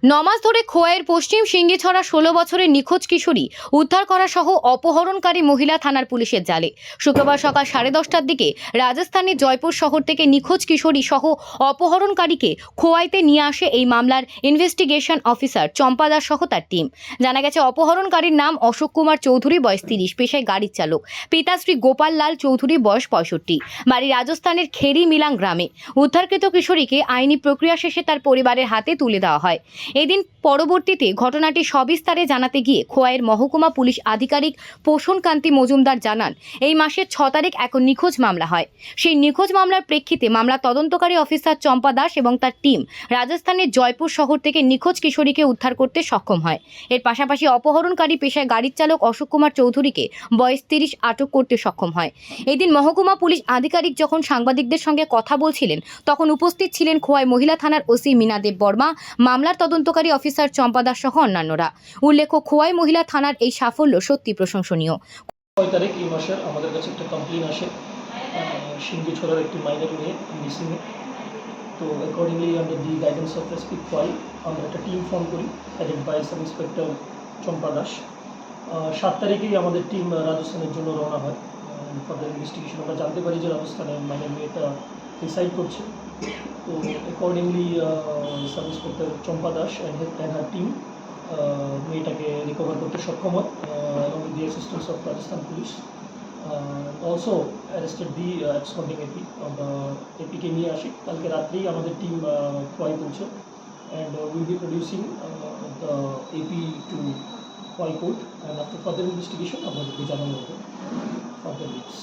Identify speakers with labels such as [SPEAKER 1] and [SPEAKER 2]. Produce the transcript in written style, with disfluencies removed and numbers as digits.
[SPEAKER 1] নমাস ধরে খোয়াইয়ের পশ্চিম সিঙ্গিছড়া 16 বছরের নিখোঁজ কিশোরী উদ্ধার করা সহ অপহরণকারী মহিলা থানার পুলিশের জালে। শুক্রবার সকাল 10:30টার দিকে রাজস্থানের জয়পুর শহর থেকে নিখোঁজ কিশোরী সহ অপহরণকারীকে খোয়াইতে নিয়ে আসে এই মামলার ইনভেস্টিগেশন অফিসার চম্পা দাস সহ তার টিম। জানা গেছে অপহরণকারীর নাম অশোক কুমার চৌধুরী, বয়স 30, পেশায় গাড়ির চালক। পিতা শ্রী গোপাল লাল চৌধুরী, বয়স 65, বাড়ি রাজস্থানের খেরি মিলাং গ্রামে। উদ্ধারকৃত কিশোরীকে আইনি প্রক্রিয়া শেষে তার পরিবারের হাতে তুলে দেওয়া হয়। এদিন পরবর্তীতে ঘটনাটি সবিস্তারে জানাতে গিয়ে খোয়াইয়ের মহকুমা পুলিশ আধিকারিক পোষণ কান্তি মজুমদার জানান, এই মাসের 6 তারিখ এক নিখোঁজ মামলা হয়। সেই নিখোঁজ মামলার প্রেক্ষিতে মামলা তদন্তকারী অফিসার চম্পা দাস এবং তার টিম রাজস্থানের জয়পুর শহর থেকে নিখোঁজ কিশোরীকে উদ্ধার করতে সক্ষম হয়। এর পাশাপাশি অপহরণকারী পেশায় গাড়ির চালক অশোক কুমার চৌধুরীকে, বয়স 30, আটক করতে সক্ষম হয়। এদিন মহকুমা পুলিশ আধিকারিক যখন সাংবাদিকদের সঙ্গে কথা বলছিলেন তখন উপস্থিত ছিলেন খোয়াই মহিলা থানার ওসি মীনা দেব বর্মা, মামলার তদন্তকারী অফিসার চম্পা দাস সহ অন্যান্যরা। উল্লেখ্য, খোয়াই মহিলা থানার এই সাফল্য সত্যি প্রশংসনীয়।
[SPEAKER 2] 6 তারিখ এই মাসের আমাদের কাছে একটা কমপ্লেন আসে সিঙ্গিছড়ার একটি মাইনর মেয়ে মিসিং। তো accordingly under the guidance of SP Khowai আমরা একটা টিম ফর্ম করি, হেডেড বাই সাব ইন্সপেক্টর চম্পা দাস। 7 তারিখেই আমাদের টিম রাজস্থানের জন্য রওনা হয় ফর্দার ইনভেস্টিগেশন। আমরা জানতে পারি যে রাজস্থানের মাইনর মেয়েটা রিসাইড করছে। তো accordingly sub inspector Champa Das and her team মেয়েটাকে রিকভার করতে সক্ষম হয় along with the assistance of Rajasthan Police. Also arrested the absconding AP. APকে নিয়ে আসি কালকে রাত্রেই আমাদের টিম খোয়াই পৌঁছে and will be producing the AP to Khwai court, and after further investigation আমাদেরকে জানানো হবে further leads.